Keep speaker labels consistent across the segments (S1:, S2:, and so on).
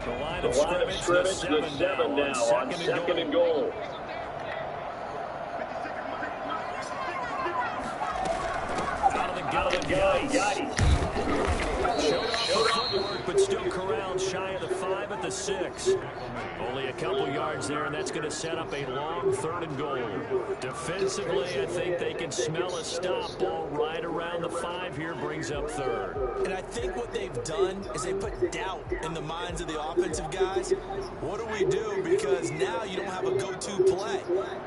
S1: The line of scrimmage, the 7 now on second and goal. Out of the gun, Yikes. Showed up footwork, but still corralled shy of the 5 at the 6. Only a couple yards there, and that's going to set up a long 3rd and goal. Defensively, I think they can smell a stop. Ball right around the 5 here brings up 3rd.
S2: And I think what they've done is they put doubt in the minds of the offensive guys. What do we do? Because now you don't have a go-to play.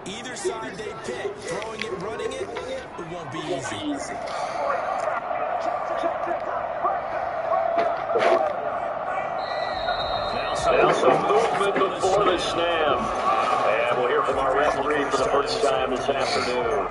S2: Either side they pick, throwing it, running it, it won't be easy.
S1: Now some movement before the snap. And we'll hear from our referee for the first time this afternoon.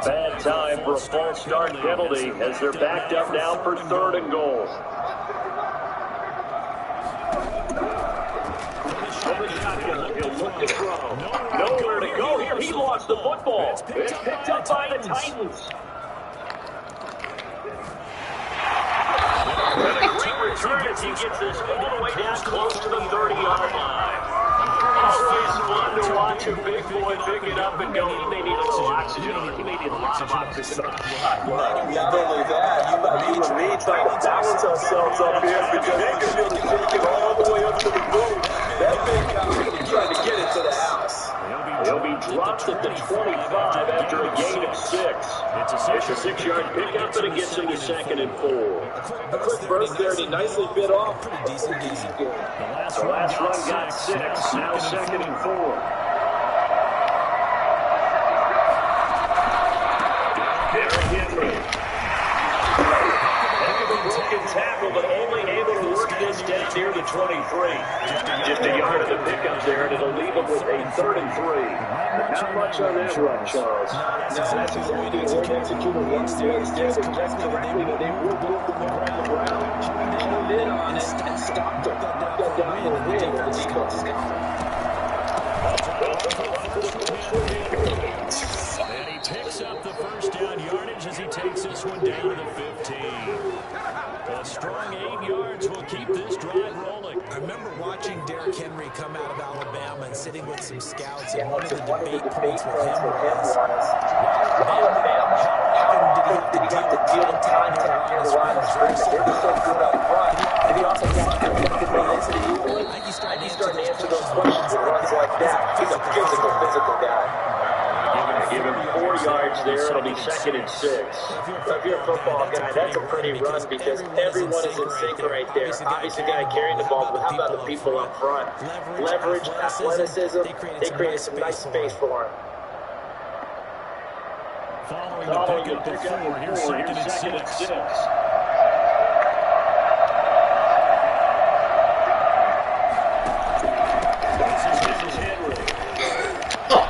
S1: Bad time for a false start penalty as they're backed up now for 3rd and goal. From the shotgun, he'll look to throw. Nowhere to go here. He lost the football. It's picked up by the Titans. And a great return as he gets this all the way down close to the 30-yard line. Always fun to watch a big boy pick it up and go. He may need a little oxygen. He may need a lot of oxygen.
S3: Not only that, you and me trying to balance ourselves up here because they could be taking all the way up to the moon. That big guy is trying to get it to the house.
S1: He'll be dropped at the 25 after a gain of 6. It's a 6-yard pickup, and it gets him to 2nd and 4.
S3: A quick burst there, and he nicely bit off.
S2: Pretty decent game.
S1: The last run got 6, now 2nd and 4. Derrick Henry. Heck of a broken tackle, but only able to work this down near the 23. Just a yard of the pickup there, and it'll leave him with a 3rd and 3. Not much on that run, Charles.
S3: No, that's exactly what they executed once they understand it just correctly that they would move the ground around. Honed in on it and stopped them. Got down for a win on the defense.
S1: And he picks up the first down yardage as he takes this one down to the 15. A strong 8 yards will keep this drive rolling.
S2: I remember watching Derrick Henry come out of Alabama and sitting with some scouts, and one of the debate points with him was, how often did he have to deal with contact near the line of scrimmage? They were so good up front. And he also got to get the into the equal. And he's starting to answer those questions and runs like that. He's a physical guy.
S1: Give him 4 yards there. It'll be 2nd and 6.
S3: If you're a football guy, that's a pretty run because everyone is in sync right there. Obviously, the guy carrying the ball, but how about the people up front? Leverage, athleticism, they created some nice space for him.
S1: Following the pickup of 4, here's 2nd and 6.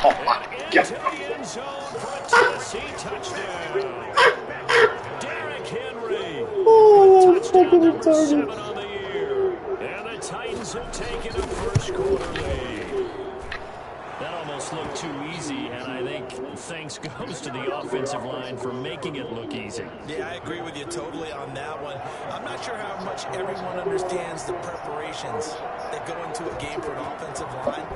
S4: Oh my God.
S1: Derrick Henry.
S4: Oh,
S1: Touchdown number 7 on the year. And the Titans have taken a first quarter lead. That almost looked too easy, and I think thanks goes to the offensive line for making it look easy.
S2: Yeah, I agree with you totally on that one. I'm not sure how much everyone understands the preparations that go into a game for an offensive line,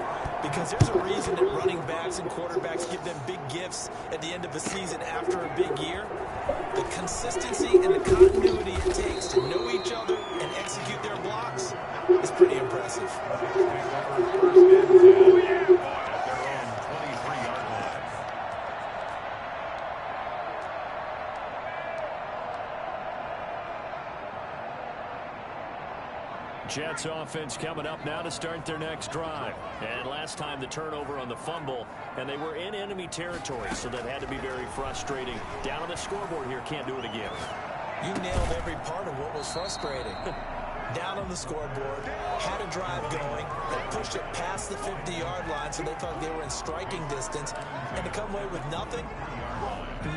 S2: because there's a reason that running backs and quarterbacks give them big gifts at the end of the season after a big year. The consistency and the continuity it takes to know each other and execute their blocks is pretty impressive.
S1: Jets offense coming up now to start their next drive. And last time the turnover on the fumble, and they were in enemy territory, so that had to be very frustrating. Down on the scoreboard here, can't do it again.
S2: You nailed every part of what was frustrating. Down on the scoreboard, had a drive going, that pushed it past the 50-yard line, so they thought they were in striking distance, and to come away with nothing,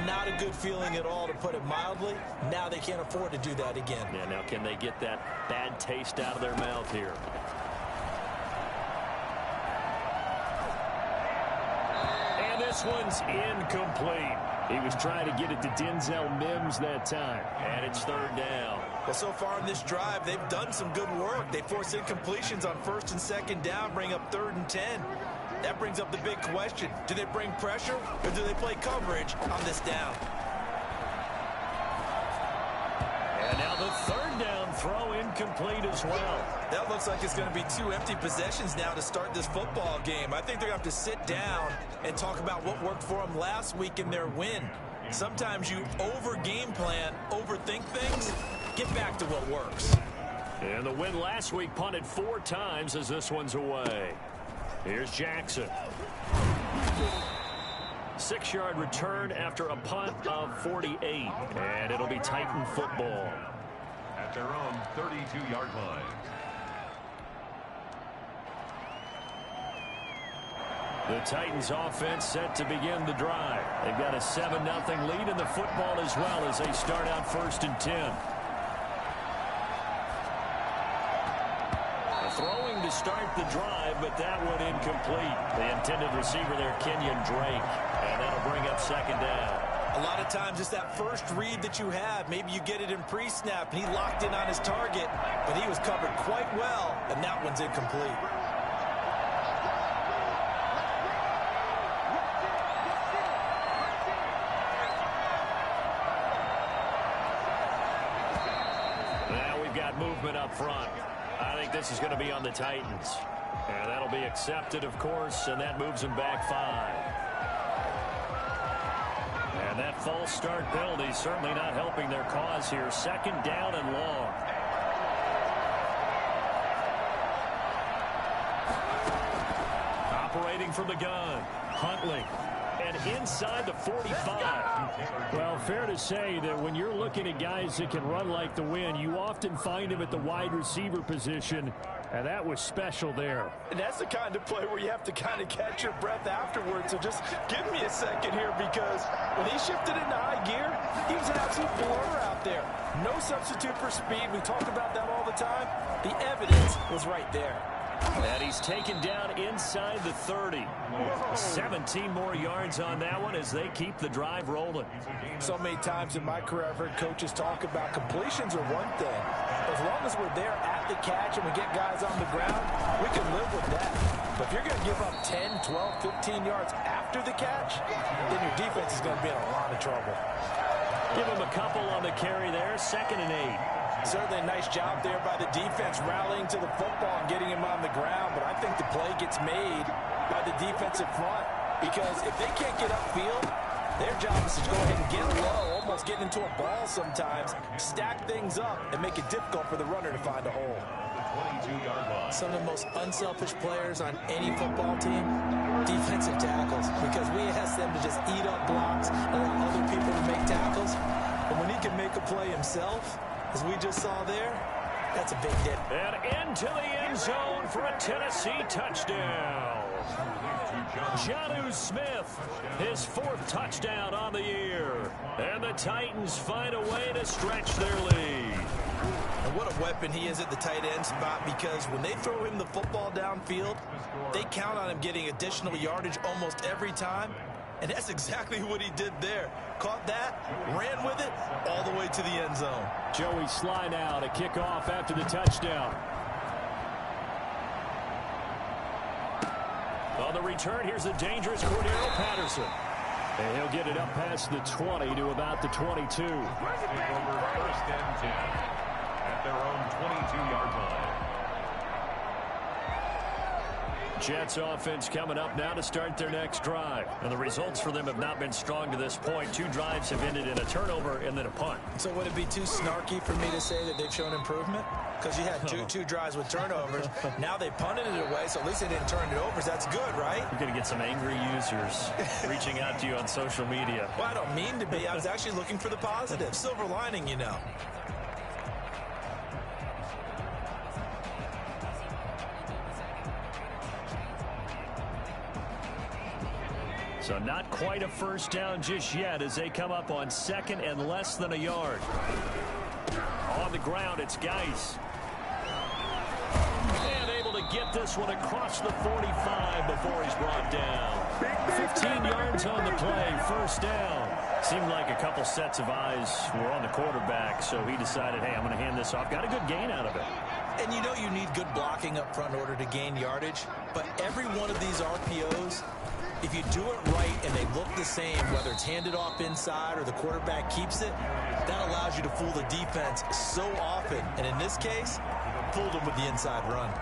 S2: Not a good feeling at all, to put it mildly. Now they can't afford to do that again.
S1: Yeah, now can they get that bad taste out of their mouth here? And this one's incomplete. He was trying to get it to Denzel Mims that time. And it's third down.
S2: Well, so far in this drive, they've done some good work. They force incompletions on first and second down, bring up 3rd and 10. That brings up the big question. Do they bring pressure or do they play coverage on this down?
S1: And now the third down throw incomplete as well.
S2: That looks like it's going to be 2 empty possessions now to start this football game. I think they're going to have to sit down and talk about what worked for them last week in their win. Sometimes you over-game plan, overthink things. Get back to what works.
S1: And the win last week punted 4 times as this one's away. Here's Jackson. 6-yard return after a punt of 48. And it'll be Titan football.
S5: At their own 32-yard line.
S1: The Titans offense set to begin the drive. They've got a 7-0 lead in the football as well as they start out 1st and 10. Throwing to start the drive, but that one incomplete. The intended receiver there, Kenyon Drake. And that'll bring up 2nd down.
S2: A lot of times it's that first read that you have. Maybe you get it in pre-snap, and he locked in on his target, but he was covered quite well, and that one's incomplete.
S1: Now we've got movement up front. I think this is going to be on the Titans. And that'll be accepted, of course, and that moves them back 5. And that false start penalty certainly not helping their cause here. 2nd down and long. Operating from the gun, Huntley. And inside the 45. Well, fair to say that when you're looking at guys that can run like the wind, you often find them at the wide receiver position, and that was special there.
S2: And that's the kind of play where you have to kind of catch your breath afterwards. So just give me a second here, because when he shifted into high gear, he was an absolute blur out there. No substitute for speed. We talk about that all the time. The evidence was right there.
S1: And he's taken down inside the 30. 17 more yards on that one as they keep the drive rolling.
S2: So many times in my career, I've heard coaches talk about completions are one thing. As long as we're there at the catch and we get guys on the ground, we can live with that. But if you're going to give up 10, 12, 15 yards after the catch, then your defense is going to be in a lot of trouble.
S1: Give him a couple on the carry there. 2nd and 8.
S2: Certainly a nice job there by the defense rallying to the football and getting him on the ground, but I think the play gets made by the defensive front, because if they can't get upfield, their job is to go ahead and get low, almost get into a ball sometimes, stack things up, and make it difficult for the runner to find a hole. Some of the most unselfish players on any football team, defensive tackles, because we ask them to just eat up blocks and allow other people to make tackles, and when he can make a play himself, as we just saw there, that's a big hit.
S1: And into the end zone for a Tennessee touchdown. Nucc Smith, his 4th touchdown on the year. And the Titans find a way to stretch their lead.
S2: And what a weapon he is at the tight end spot, because when they throw him the football downfield, they count on him getting additional yardage almost every time. And that's exactly what he did there. Caught that, ran with it, all the way to the end zone.
S1: Joey Sly now to kick off after the touchdown. On the return, here's the dangerous Cordero Patterson. And he'll get it up past the 20 to about the 22.
S5: Take over 1st and 10 at their own 22-yard line.
S1: Jets offense coming up now to start their next drive. And the results for them have not been strong to this point. 2 drives have ended in a turnover and then a punt.
S2: So would it be too snarky for me to say that they've shown improvement? Because you had two drives with turnovers. Now they punted it away, so at least they didn't turn it over. So that's good, right?
S1: You're going to get some angry users reaching out to you on social media.
S2: Well, I don't mean to be. I was actually looking for the positive. Silver lining, you know.
S1: So not quite a first down just yet as they come up on second and less than a yard. On the ground, it's Geis. And able to get this one across the 45 before he's brought down. 15 yards on the play, first down. Seemed like a couple sets of eyes were on the quarterback, so he decided, hey, I'm going to hand this off. Got a good gain out of it.
S2: And you know you need good blocking up front in order to gain yardage, but every one of these RPOs, if you do it right and they look the same, whether it's handed off inside or the quarterback keeps it, that allows you to fool the defense so often. And in this case, fooled them with the inside run.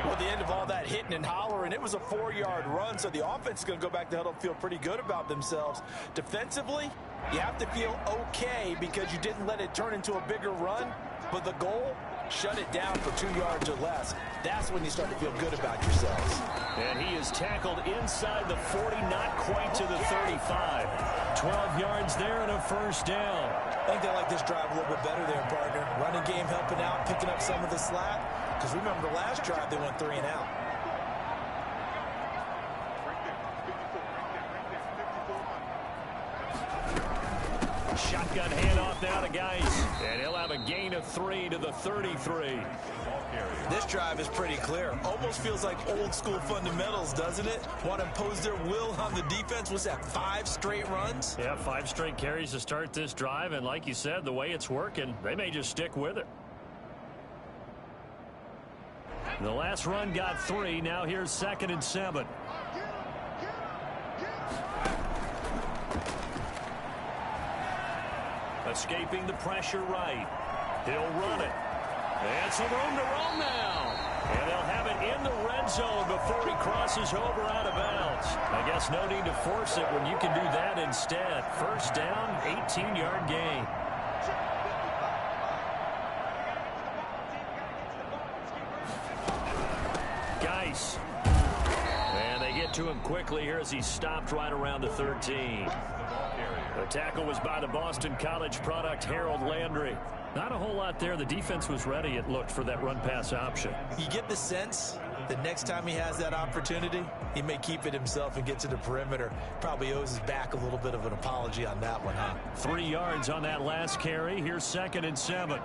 S6: Well, at the end of all that hitting and hollering, it was a 4-yard run, so the offense is going to go back to huddle and feel pretty good about themselves. Defensively, you have to feel okay because you didn't let it turn into a bigger run, but the goal, shut it down for 2 yards or less. That's when you start to feel good about yourselves.
S1: And he is tackled inside the 40, not quite to the 35. 12 yards there and a first down.
S2: I think they like this drive a little bit better there, partner. Running game helping out, picking up some of the slack. Because remember the last drive, they went 3 and out.
S1: Shotgun handoff now to Geis. And he'll have a gain of 3 to the 33.
S2: This drive is pretty clear. Almost feels like old school fundamentals, doesn't it? Want to impose their will on the defense. Was that 5 straight runs?
S1: Yeah, 5 straight carries to start this drive. And like you said, the way it's working, they may just stick with it. The last run got 3. Now here's 2nd and 7. Escaping the pressure right. He'll run it. And some room to roam now. And they'll have it in the red zone before he crosses over out of bounds. I guess no need to force it when you can do that instead. First down, 18-yard gain. Geis. And they get to him quickly here as he stopped right around the 13. The tackle was by the Boston College product, Harold Landry. Not a whole lot there. The defense was ready, it looked, for that run-pass option.
S2: You get the sense that next time he has that opportunity, he may keep it himself and get to the perimeter. Probably owes his back a little bit of an apology on that one, huh?
S1: 3 yards on that last carry. Here's 2nd and 7.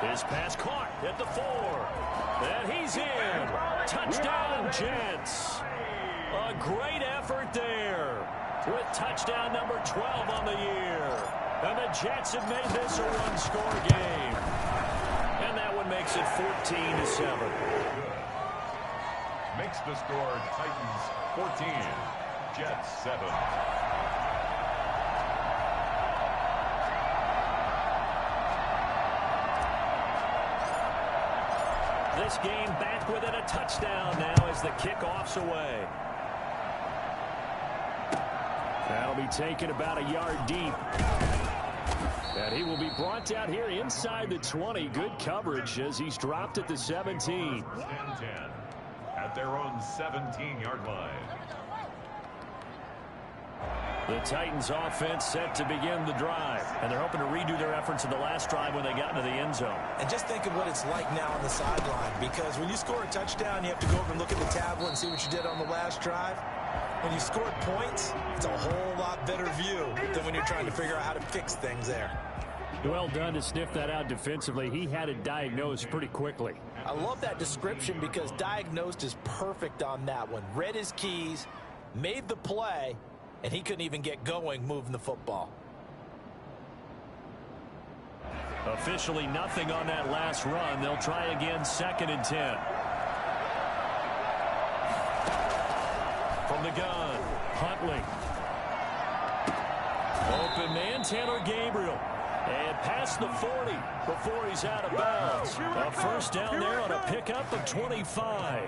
S1: His pass caught at the 4. And he's in. Touchdown, Jets. A great effort there with touchdown number 12 on the year. And the Jets have made this a one-score game. And that one makes it 14-7.
S5: Makes the score Titans 14, Jets 7.
S1: This game back within a touchdown now as the kickoff's away. That'll be taken about a yard deep. And he will be brought down here inside the 20. Good coverage as he's dropped at the 17.
S5: 10-10 at their own 17-yard line.
S1: The Titans offense set to begin the drive. And they're hoping to redo their efforts in the last drive when they got into the end zone.
S2: And just think of what it's like now on the sideline. Because when you score a touchdown, you have to go over and look at the tablet and see what you did on the last drive. When you scored points, it's a whole lot better view than when you're trying to figure out how to fix things there.
S1: Well done to sniff that out defensively. He had it diagnosed pretty quickly.
S6: I love that description because diagnosed is perfect on that one. Read his keys, made the play, and he couldn't even get going moving the football.
S1: Officially nothing on that last run. They'll try again, 2nd and 10. From the gun, Huntley. Open man, Taylor Gabriel. And past the 40 before he's out of bounds. A first down there on a pickup of 25.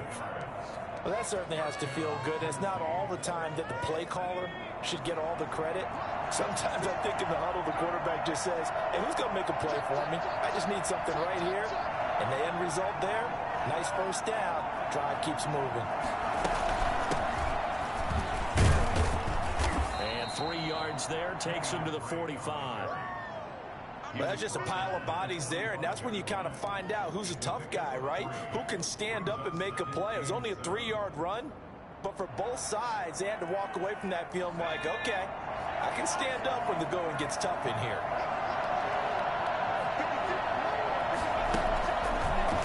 S6: Well, that certainly has to feel good. It's not all the time that the play caller should get all the credit. Sometimes I think in the huddle, the quarterback just says, hey, who's going to make a play for me? I just need something right here. And the end result there, nice first down. Drive keeps moving.
S1: And 3 yards there takes him to the 45.
S6: Well, that's just a pile of bodies there, and that's when you kind of find out who's a tough guy, right? Who can stand up and make a play. It was only a 3-yard run, but for both sides, they had to walk away from that feeling like, okay, I can stand up when the going gets tough in here.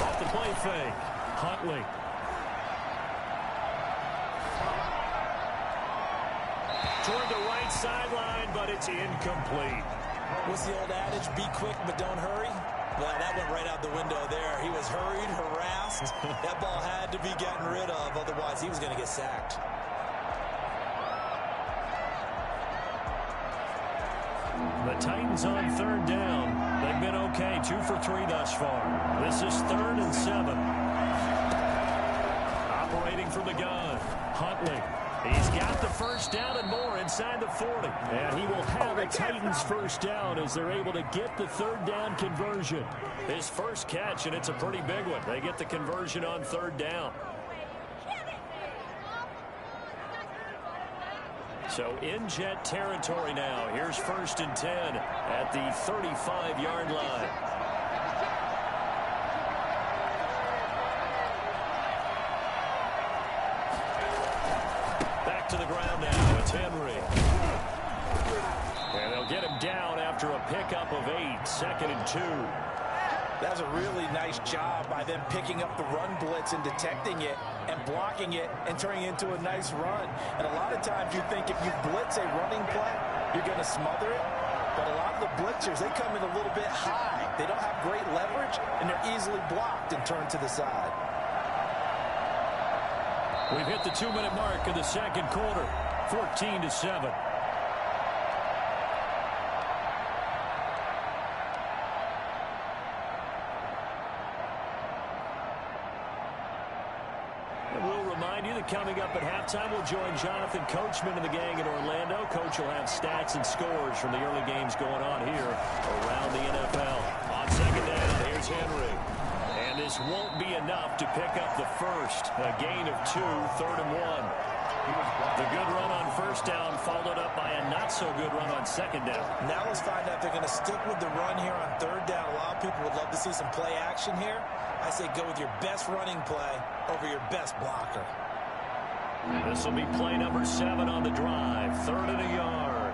S1: Off the play fake, Huntley. Toward the right sideline, but it's incomplete.
S6: What's the old adage, be quick but don't hurry? Well, that went right out the window there. He was hurried, harassed. That ball had to be gotten rid of, otherwise he was going to get sacked.
S1: The Titans on 3rd down. They've been okay, 2 for 3 thus far. This is 3rd and 7. Operating from the gun, Huntley. He's got the first down and more inside the 40. And he will have a Titans first down as they're able to get the 3rd down conversion. His first catch, and it's a pretty big one. They get the conversion on 3rd down. So in Jet territory now. Here's 1st and 10 at the 35-yard line. To the ground now. It's Henry. And they'll get him down after a pickup of 8. 2nd and 2.
S6: That's a really nice job by them picking up the run blitz and detecting it and blocking it and turning it into a nice run. And a lot of times you think if you blitz a running play, you're going to smother it. But a lot of the blitzers, they come in a little bit high. They don't have great leverage, and they're easily blocked and turned to the side.
S1: We've hit the 2-minute mark of the 2nd quarter. 14-7. And we'll remind you that coming up at halftime, we'll join Jonathan Coachman and the gang in Orlando. Coach will have stats and scores from the early games going on here around the NFL. On 2nd down, here's Henry. And this won't be enough to pick up the first. A gain of 2, 3rd and 1. The good run on 1st down followed up by a not-so-good run on 2nd down.
S6: Now let's find out if they're going to stick with the run here on 3rd down. A lot of people would love to see some play action here. I say go with your best running play over your best blocker.
S1: This will be play number 7 on the drive. 3rd and a yard.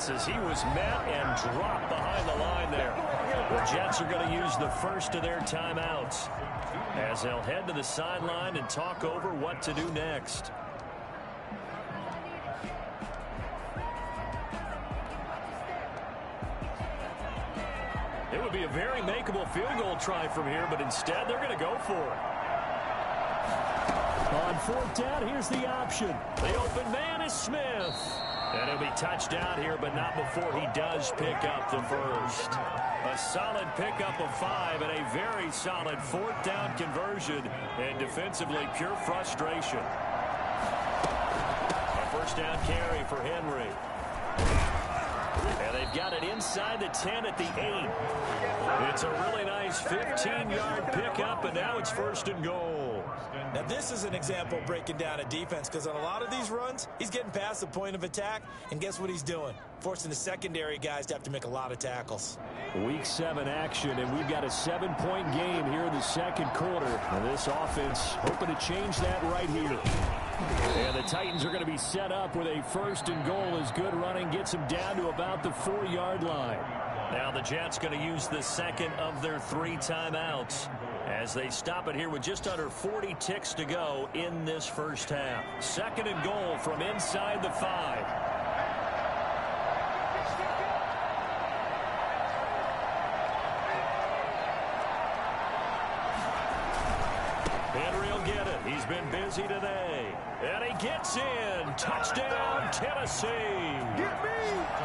S1: As he was met and dropped behind the line there. The Jets are going to use the first of their timeouts as they'll head to the sideline and talk over what to do next. It would be a very makeable field goal try from here, but instead they're going to go for it. On 4th down, here's the option. The open man is Smith. And he'll be touched down here, but not before he does pick up the first. A solid pickup of 5 and a very solid 4th down conversion. And defensively, pure frustration. A 1st down carry for Henry. And they've got it inside the 10 at the 8. It's a really nice 15-yard pickup, and now it's 1st and goal.
S6: Now, this is an example of breaking down a defense, because on a lot of these runs, he's getting past the point of attack, and guess what he's doing? Forcing the secondary guys to have to make a lot of tackles.
S1: Week 7 action, and we've got a 7-point game here in the 2nd quarter. And this offense hoping to change that right here. And the Titans are going to be set up with a 1st and goal as good running gets them down to about the 4-yard line. Now the Jets going to use the 2nd of their 3 timeouts as they stop it here with just under 40 ticks to go in this first half. 2nd and goal from inside the 5. Henry will get it. He's been busy today. And he gets in. Touchdown, Tennessee.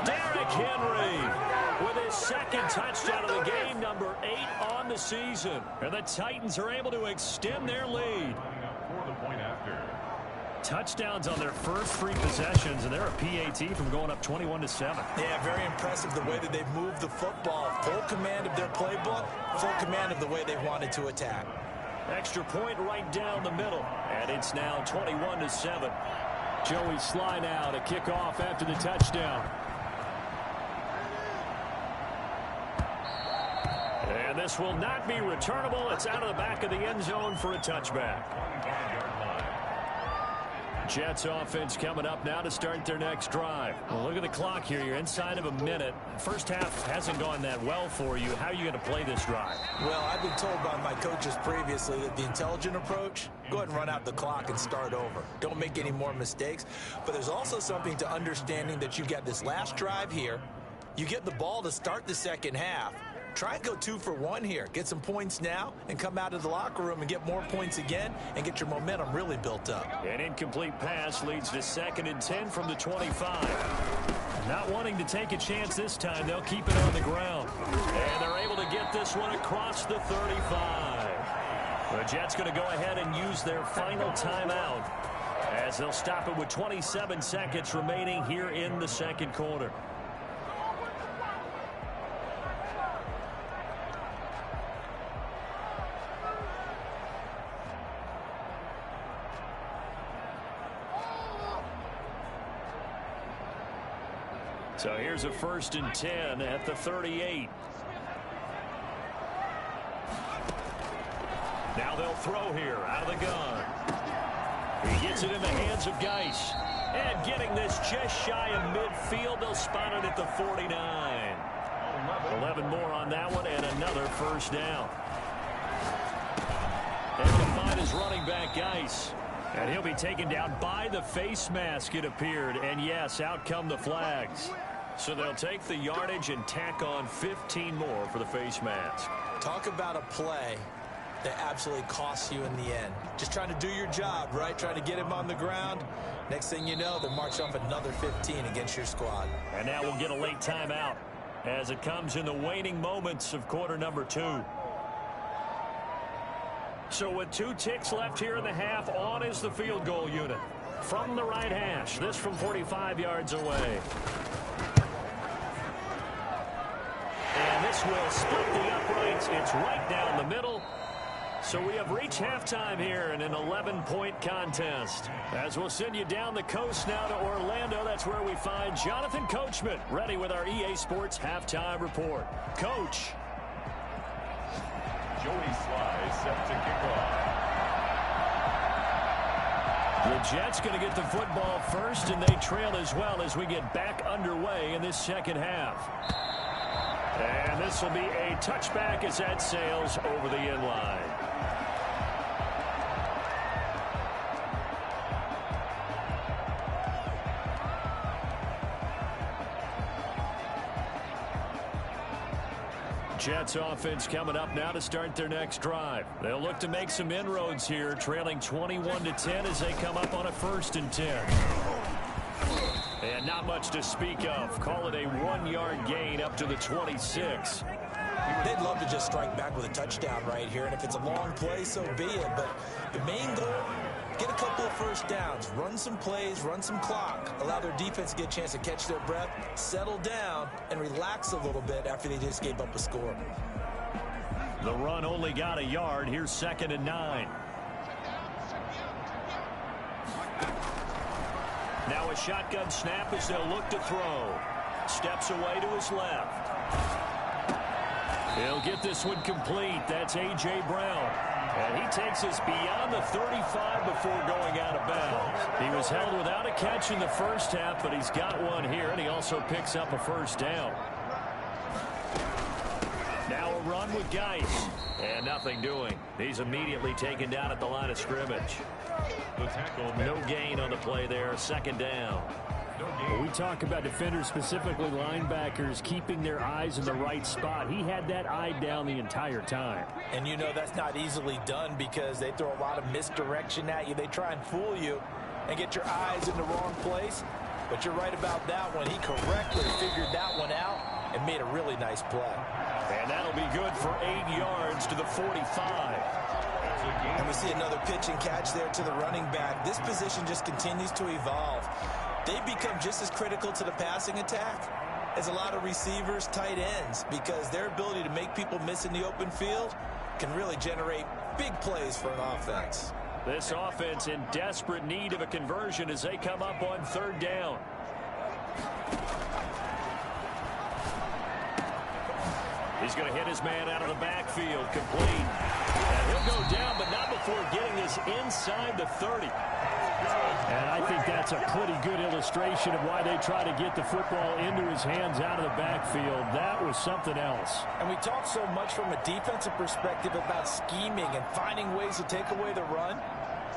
S1: Derrick Henry with his 2nd touchdown of the game, number 8 on the season. And the Titans are able to extend their lead.
S5: For the point after.
S1: Touchdowns on their first 3 possessions, and they're a PAT from going up 21-7.
S6: Yeah, very impressive the way that they've moved the football. Full command of their playbook, full command of the way they wanted to attack.
S1: Extra point right down the middle. And it's now 21-7. Joey Sly now to kick off after the touchdown. And this will not be returnable. It's out of the back of the end zone for a touchback. Jets offense coming up now to start their next drive. Well, look at the clock here. You're inside of a minute. First half hasn't gone that well for you. How are you going to play this drive?
S6: Well, I've been told by my coaches previously that the intelligent approach, go ahead and run out the clock and start over. Don't make any more mistakes. But there's also something to understanding that you get this last drive here. You get the ball to start the second half. Try and go 2 for 1 here. Get some points now and come out of the locker room and get more points again and get your momentum really built up.
S1: An incomplete pass leads to 2nd and 10 from the 25. Not wanting to take a chance this time, they'll keep it on the ground. And they're able to get this one across the 35. The Jets going to go ahead and use their final timeout as they'll stop it with 27 seconds remaining here in the second quarter. So here's a 1st and 10 at the 38. Now they'll throw here out of the gun. He gets it in the hands of Geis. And getting this just shy of midfield, they'll spot it at the 49. 11 more on that one and another first down. And to find his running back, Geis. And he'll be taken down by the face mask, it appeared. And yes, out come the flags. So they'll take the yardage and tack on 15 more for the face mask.
S6: Talk about a play that absolutely costs you in the end. Just trying to do your job, right? Trying to get him on the ground. Next thing you know, they're marching off another 15 against your squad.
S1: And now we'll get a late timeout as it comes in the waning moments of quarter number 2. So with 2 ticks left here in the half, on is the field goal unit. From the right hash, this from 45 yards away. And this will split the uprights. It's right down the middle. So we have reached halftime here in an 11-point contest. As we'll send you down the coast now to Orlando, that's where we find Jonathan Coachman, ready with our EA Sports Halftime Report. Coach.
S5: Joey Sly set to kick off.
S1: The Jets going to get the football first, and they trail as well as we get back underway in this second half. And this will be a touchback as that sails over the end line. Jets offense coming up now to start their next drive. They'll look to make some inroads here, trailing 21-10 as they come up on a 1st and 10. And not much to speak of. Call it a 1-yard gain up to the 26.
S6: They'd love to just strike back with a touchdown right here, and if it's a long play, so be it. But the main goal, get a couple of first downs, run some plays, run some clock, allow their defense to get a chance to catch their breath, settle down, and relax a little bit after they just gave up a score.
S1: The run only got a yard. Here's 2nd and 9. Now a shotgun snap as they'll look to throw. Steps away to his left. He'll get this one complete. That's A.J. Brown. And he takes us beyond the 35 before going out of bounds. He was held without a catch in the first half, but he's got one here, and he also picks up a first down. Now a run with Geis. And nothing doing. He's immediately taken down at the line of scrimmage.
S5: The tackle.
S1: No gain on the play there. 2nd down.
S5: No
S7: We talk about defenders, specifically linebackers, keeping their eyes in the right spot. He had that eye down the entire time.
S6: And you know that's not easily done because they throw a lot of misdirection at you. They try and fool you and get your eyes in the wrong place. But you're right about that one. He correctly figured that one out and made a really nice play.
S1: And that'll be good for 8 yards to the 45.
S6: And we see another pitch and catch there to the running back. This position just continues to evolve. They become just as critical to the passing attack as a lot of receivers, tight ends, because their ability to make people miss in the open field can really generate big plays for an offense.
S1: This offense in desperate need of a conversion as they come up on third down. He's going to hit his man out of the backfield, complete. And he'll go down, but not before getting this inside the 30.
S7: And I think that's a pretty good illustration of why they try to get the football into his hands out of the backfield. That was something else.
S6: And we talk so much from a defensive perspective about scheming and finding ways to take away the run.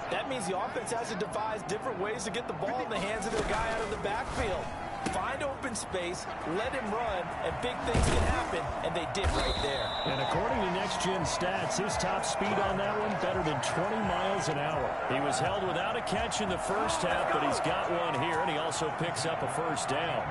S6: That means the offense has to devise different ways to get the ball in the hands of their guy out of the backfield. Find open space, let him run, and big things can happen, and they did right there.
S7: And according to Next Gen Stats, his top speed on that one better than 20 miles an hour.
S1: He was held without a catch in the first half, but he's got one here, and he also picks up a first down.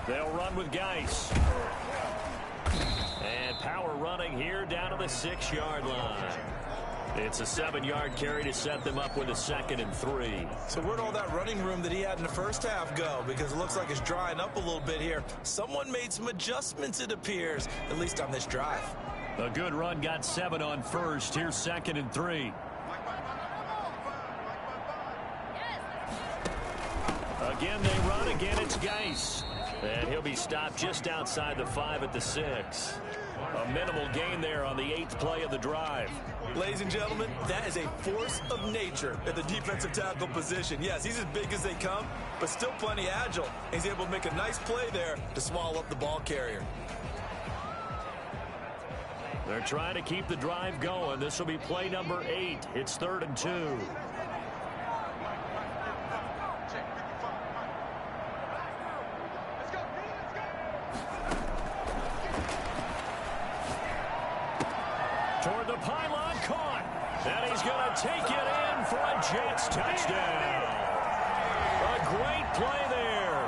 S1: They'll run with Geis. And power running here down to the 6-yard line. It's a 7-yard carry to set them up with a 2nd and 3.
S2: So where'd all that running room that he had in the first half go? Because it looks like it's drying up a little bit here. Someone made some adjustments, it appears, at least on this drive.
S1: A good run got 7 on first. Here's 2nd and 3. Again, they run. Again, it's Geis. And he'll be stopped just outside the 5 at the 6. A minimal gain there on the 8th play of the drive.
S2: Ladies and gentlemen, that is a force of nature at the defensive tackle position. Yes, he's as big as they come, but still plenty agile. He's able to make a nice play there to swallow up the ball carrier.
S1: They're trying to keep the drive going. This will be play number 8. It's 3rd and 2. Toward the pylon, caught. And he's going to take it in for a Jets touchdown. A great play there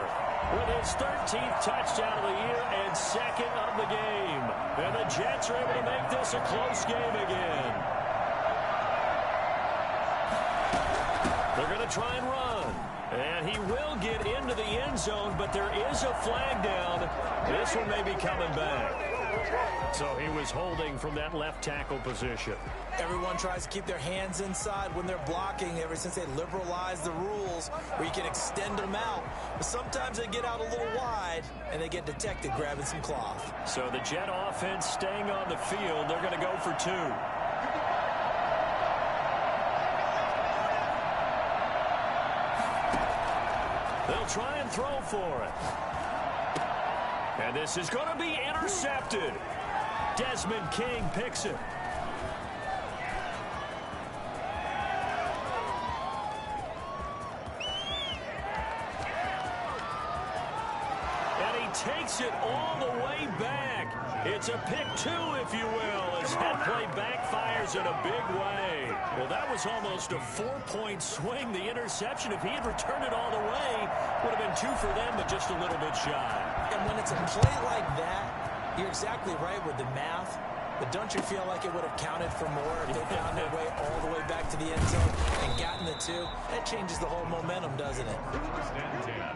S1: with his 13th touchdown of the year and 2nd of the game. And the Jets are able to make this a close game again. They're going to try and run. And he will get into the end zone, but there is a flag down. This one may be coming back. So he was holding from that left tackle position.
S2: Everyone tries to keep their hands inside when they're blocking ever since they liberalized the rules where you can extend them out. But sometimes they get out a little wide and they get detected grabbing some cloth.
S1: So the Jet offense staying on the field. They're going to go for 2. They'll try and throw for it. And this is going to be intercepted. Desmond King picks it. And he takes it all the way back. It's a pick 2, if you will, as that play backfires in a big way. Well, that was almost a 4-point swing. The interception, if he had returned it all the way, would have been 2 for them, but just a little bit shy.
S6: And when it's a play like that, you're exactly right with the math. But don't you feel like it would have counted for more if they found their way all the way back to the end zone and gotten the 2? That changes the whole momentum, doesn't it?